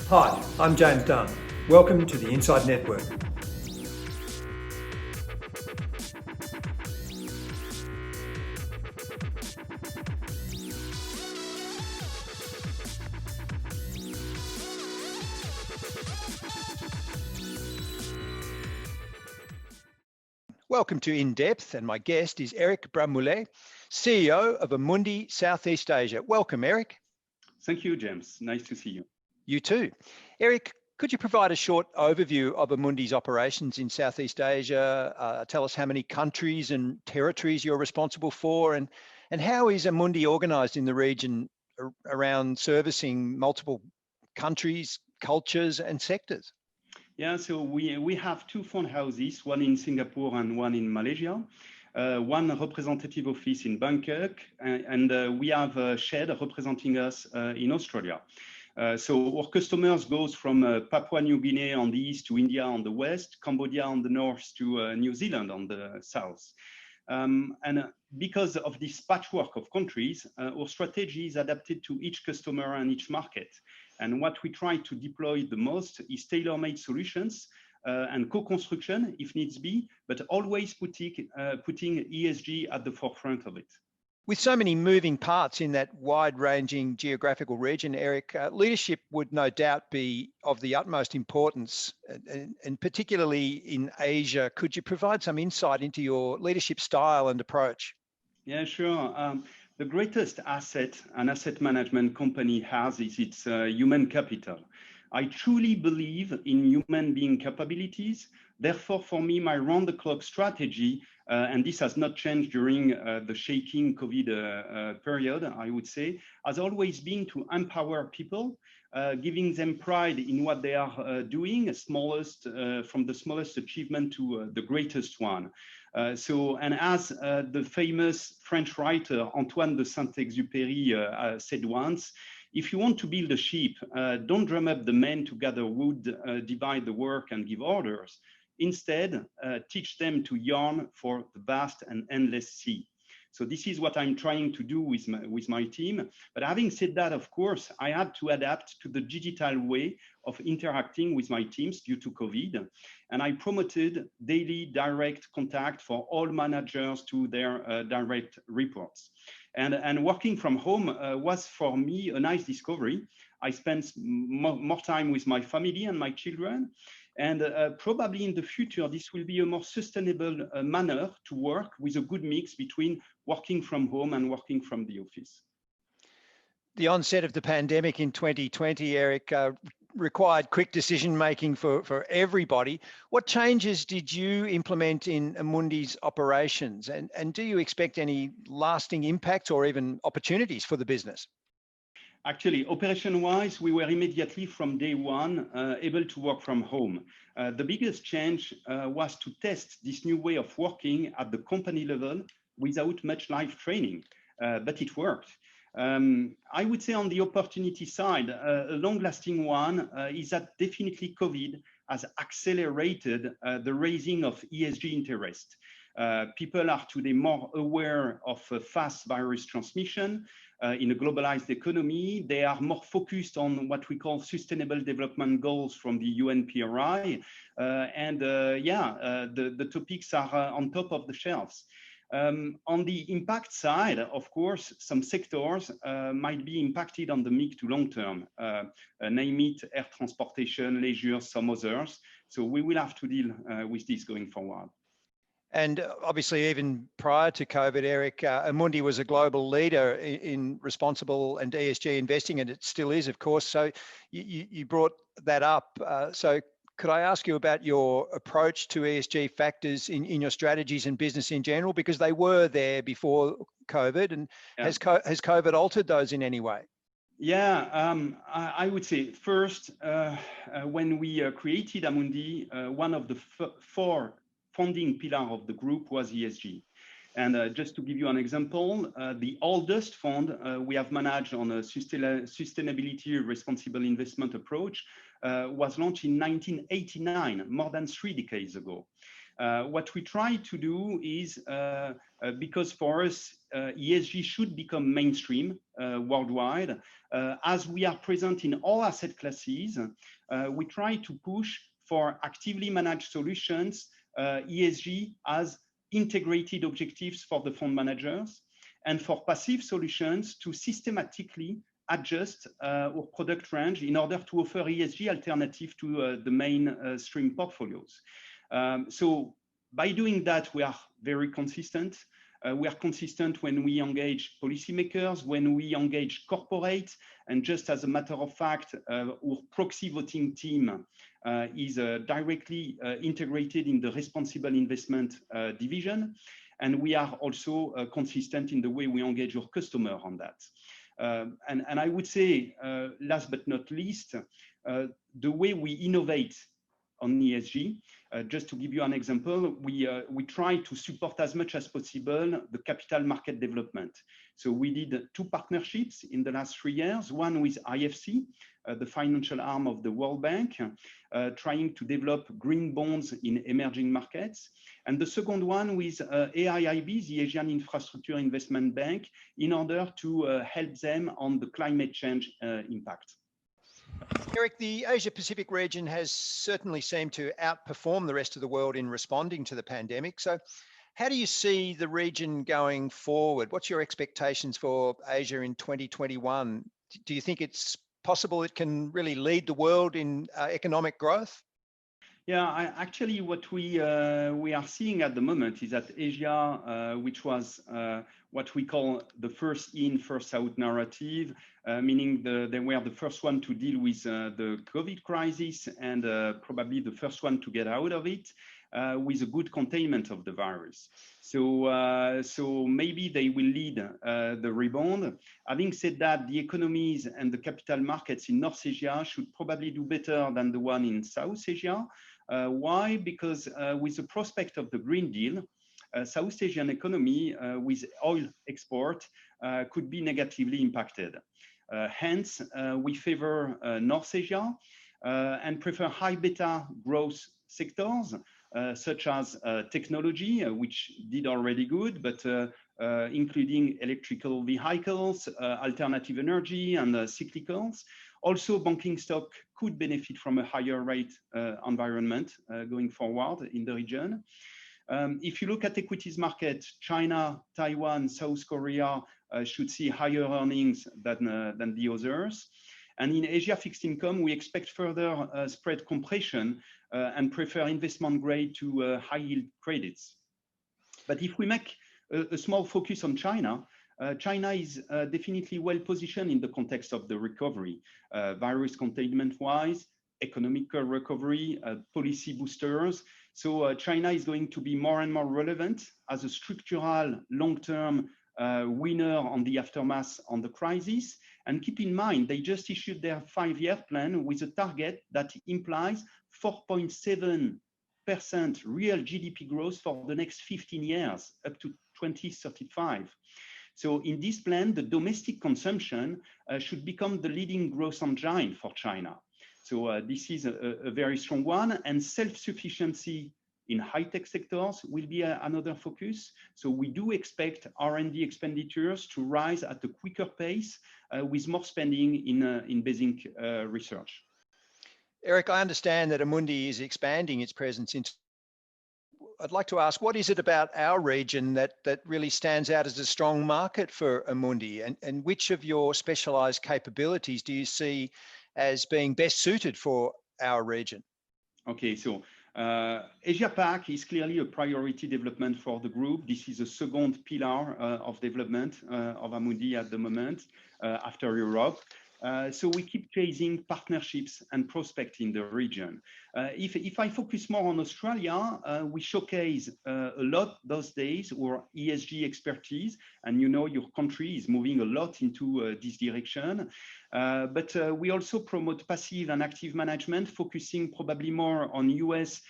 Hi, I'm James Dunn. Welcome to the Inside Network. Welcome to INDepth, and my guest is Eric Bramoulle, CEO of Amundi Southeast Asia. Welcome, Eric. Thank you, James. Nice to see you. You too. Eric, could you provide a short overview of Amundi's operations in Southeast Asia? Tell us how many countries and territories you're responsible for, and how is Amundi organized in the region around servicing multiple countries, cultures, and sectors? Yeah, so we have two fund houses, one in Singapore and one in Malaysia, one representative office in Bangkok, and we have a Shed representing us in Australia. So our customers goes from Papua New Guinea on the east to India on the west, Cambodia on the north to New Zealand on the south. And because of this patchwork of countries, our strategy is adapted to each customer and each market. And what we try to deploy the most is tailor-made solutions and co-construction if needs be, but always putting ESG at the forefront of it. With so many moving parts in that wide-ranging geographical region, Eric, leadership would no doubt be of the utmost importance, and particularly in Asia. Could you provide some insight into your leadership style and approach? Yeah, sure. The greatest asset an asset management company has is its human capital. I truly believe in human being capabilities. Therefore, for me, my round-the-clock strategy, and this has not changed during the shaking COVID period, I would say, has always been to empower people, giving them pride in what they are doing, from the smallest achievement to the greatest one. And as the famous French writer Antoine de Saint-Exupéry said once, if you want to build a ship, don't drum up the men to gather wood, divide the work and give orders. Instead, teach them to yarn for the vast and endless sea. So this is what I'm trying to do with my team. But having said that, of course, I had to adapt to the digital way of interacting with my teams due to COVID. And I promoted daily direct contact for all managers to their direct reports. And working from home was for me a nice discovery. I spent more time with my family and my children. And probably in the future, this will be a more sustainable manner to work, with a good mix between working from home and working from the office. The onset of the pandemic in 2020, Eric, required quick decision-making for everybody. What changes did you implement in Amundi's operations? And do you expect any lasting impacts or even opportunities for the business? Actually, operation-wise, we were immediately from day one able to work from home. The biggest change was to test this new way of working at the company level without much live training, but it worked. I would say on the opportunity side, a long-lasting one is that definitely COVID has accelerated the raising of ESG interest. People are today more aware of fast virus transmission. In a globalized economy, they are more focused on what we call sustainable development goals from the UNPRI. The topics are on top of the shelves. On the impact side, of course, some sectors might be impacted on the mid to long term, name it air transportation, leisure, some others. So we will have to deal with this going forward. And obviously, even prior to COVID, Eric, Amundi was a global leader in responsible and ESG investing, and it still is, of course. So you brought that up. So could I ask you about your approach to ESG factors in your strategies and business in general, because they were there before COVID, and has COVID altered those in any way? Yeah, I would say first, when we created Amundi, one of the four founding pillar of the group was ESG. And just to give you an example, the oldest fund we have managed on a sustainability responsible investment approach was launched in 1989, more than 3 decades ago. What we try to do is, because for us, ESG should become mainstream worldwide, as we are present in all asset classes, we try to push for actively managed solutions, ESG as integrated objectives for the fund managers, and for passive solutions to systematically adjust our product range in order to offer ESG alternative to the mainstream portfolios. So by doing that, we are very consistent. We are consistent when we engage policymakers, when we engage corporates, and just as a matter of fact, our proxy voting team is directly integrated in the responsible investment division. And we are also consistent in the way we engage our customer on that. And I would say, last but not least, the way we innovate on ESG, just to give you an example, we try to support as much as possible the capital market development. So we did 2 partnerships in the last 3 years, one with IFC, the financial arm of the World Bank, trying to develop green bonds in emerging markets. And the second one with AIIB, the Asian Infrastructure Investment Bank, in order to help them on the climate change impact. Eric, the Asia-Pacific region has certainly seemed to outperform the rest of the world in responding to the pandemic. So how do you see the region going forward? What's your expectations for Asia in 2021? Do you think it's possible it can really lead the world in economic growth? Yeah, actually, what we are seeing at the moment is that Asia, which was what we call the first in, first out narrative, meaning they were the first one to deal with the COVID crisis and probably the first one to get out of it with a good containment of the virus. So maybe they will lead the rebound. Having said that, the economies and the capital markets in North Asia should probably do better than the one in South Asia. Why? Because with the prospect of the Green Deal, South Asian economy with oil export could be negatively impacted. Hence, we favor North Asia and prefer high beta growth sectors such as technology, which did already good, but including electrical vehicles, alternative energy, and cyclicals. Also, banking stock could benefit from a higher rate environment going forward in the region. If you look at equities market, China, Taiwan, South Korea should see higher earnings than the others. And in Asia fixed income, we expect further spread compression and prefer investment grade to high yield credits. But if we make a small focus on China, China is definitely well positioned in the context of the recovery, virus containment wise, economic recovery, policy boosters. So China is going to be more and more relevant as a structural long-term winner on the aftermath on the crisis. And keep in mind, they just issued their 5-year plan with a target that implies 4.7% real GDP growth for the next 15 years, up to 2035. So in this plan, the domestic consumption should become the leading growth engine for China. So this is a very strong one, and self-sufficiency in high-tech sectors will be another focus. So we do expect R&D expenditures to rise at a quicker pace with more spending in basic research. Eric, I understand that Amundi is expanding its presence into. I'd like to ask, what is it about our region that really stands out as a strong market for Amundi, and which of your specialized capabilities do you see as being best suited for our region? Okay, so Asia Pac is clearly a priority development for the group. This is a second pillar of development of Amundi at the moment after Europe. So we keep chasing partnerships and prospects in the region. If I focus more on Australia, we showcase a lot those days our ESG expertise, and you know your country is moving a lot into this direction. But we also promote passive and active management, focusing probably more on US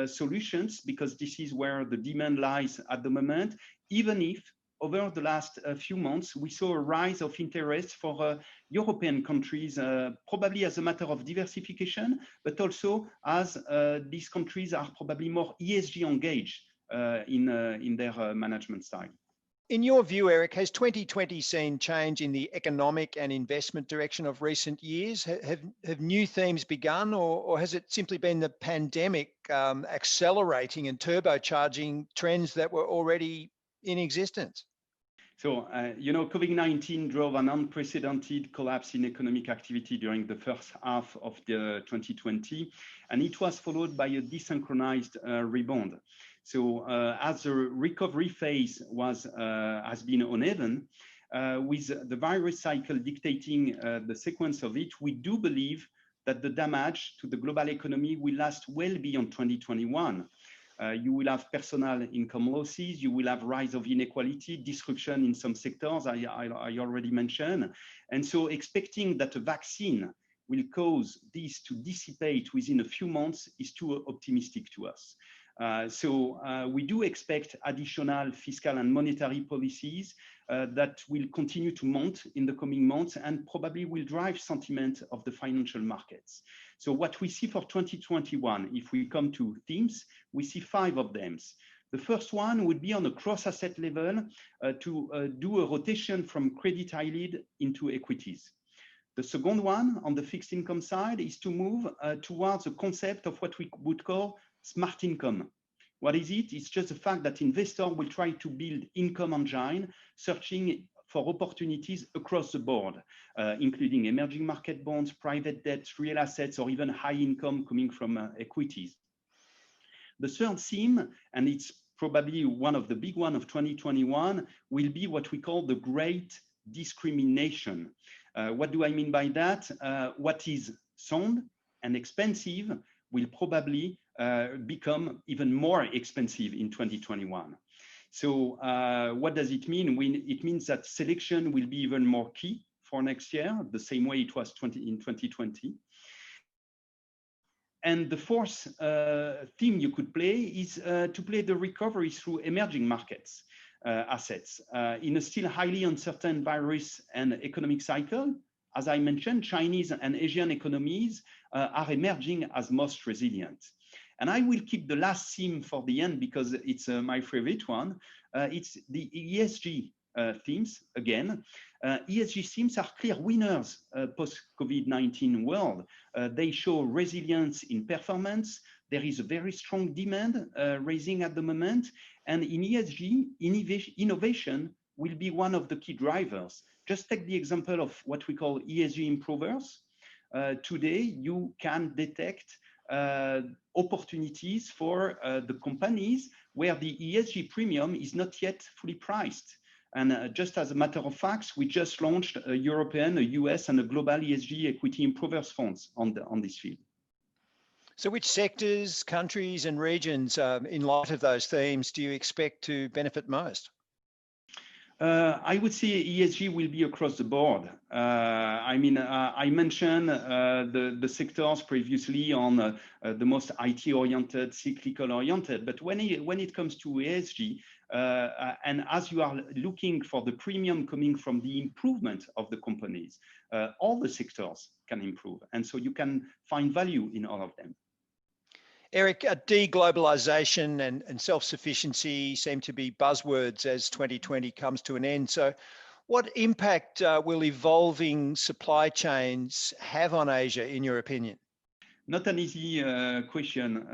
solutions, because this is where the demand lies at the moment, even if over the last few months, we saw a rise of interest for European countries, probably as a matter of diversification, but also as these countries are probably more ESG engaged in their management style. In your view, Eric, has 2020 seen change in the economic and investment direction of recent years? Have new themes begun, or has it simply been the pandemic accelerating and turbocharging trends that were already in existence? So, COVID-19 drove an unprecedented collapse in economic activity during the first half of the 2020, and it was followed by a desynchronized rebound. So, as the recovery phase has been uneven, with the virus cycle dictating the sequence of it, we do believe that the damage to the global economy will last well beyond 2021. You will have personal income losses, you will have rise of inequality, disruption in some sectors, I already mentioned. And so expecting that a vaccine will cause this to dissipate within a few months is too optimistic to us. So we do expect additional fiscal and monetary policies that will continue to mount in the coming months and probably will drive sentiment of the financial markets. So what we see for 2021, if we come to themes, we see 5 of them. The first one would be on a cross-asset level to do a rotation from credit high yield into equities. The second one on the fixed income side is to move towards a concept of what we would call smart income. What is it? It's just the fact that investors will try to build income engine, searching for opportunities across the board, including emerging market bonds, private debt, real assets, or even high income coming from equities. The third theme, and it's probably one of the big ones of 2021, will be what we call the great discrimination. What do I mean by that? What is sound and expensive will probably become even more expensive in 2021. So what does it mean? It means that selection will be even more key for next year, the same way it was in 2020. And the fourth theme you could play is to play the recovery through emerging markets assets. In a still highly uncertain virus and economic cycle, as I mentioned, Chinese and Asian economies are emerging as most resilient. And I will keep the last theme for the end because it's my favorite one. It's the ESG themes again. ESG themes are clear winners post-COVID-19 world. They show resilience in performance. There is a very strong demand rising at the moment. And in ESG, innovation will be one of the key drivers. Just take the example of what we call ESG improvers. Today, you can detect opportunities for the companies where the ESG premium is not yet fully priced. And just as a matter of fact, we just launched a European, a US, and a global ESG equity improvers funds on this field. So which sectors, countries, and regions, in light of those themes, do you expect to benefit most? I would say ESG will be across the board. I mentioned the sectors previously on the most IT-oriented, cyclical-oriented, but when it comes to ESG, and as you are looking for the premium coming from the improvement of the companies, all the sectors can improve. And so you can find value in all of them. Eric, deglobalization and self-sufficiency seem to be buzzwords as 2020 comes to an end. So what impact will evolving supply chains have on Asia, in your opinion? Not an easy question,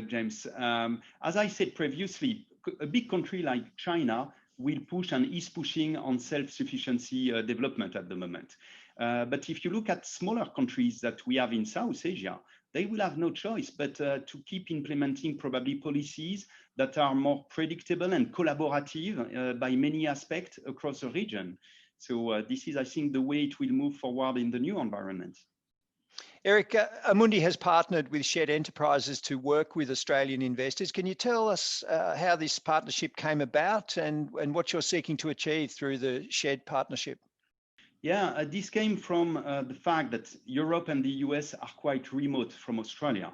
James. As I said previously, a big country like China will push and is pushing on self-sufficiency development at the moment. But if you look at smaller countries that we have in South Asia, they will have no choice but to keep implementing probably policies that are more predictable and collaborative by many aspects across the region. So this is, I think, the way it will move forward in the new environment. Eric, Amundi has partnered with Shed Enterprises to work with Australian investors. Can you tell us how this partnership came about and what you're seeking to achieve through the Shed partnership? Yeah, this came from the fact that Europe and the US are quite remote from Australia.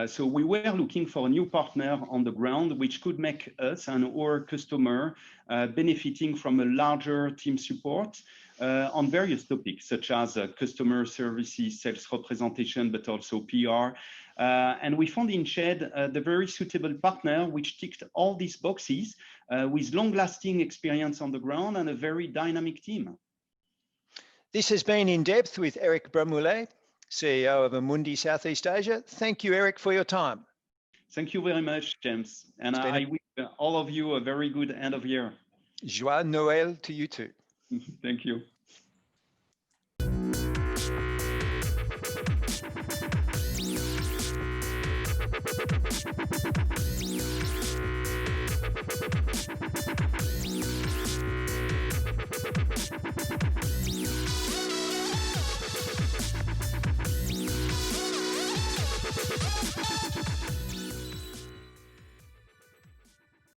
So we were looking for a new partner on the ground, which could make us and our customer benefiting from a larger team support on various topics, such as customer services, sales representation, but also PR. And we found in Shed the very suitable partner, which ticked all these boxes with long-lasting experience on the ground and a very dynamic team. This has been In Depth with Eric Bramoulle, CEO of Amundi Southeast Asia. Thank you, Eric, for your time. Thank you very much, James. And I wish all of you a very good end of year. Joyeux Noël to you too. Thank you.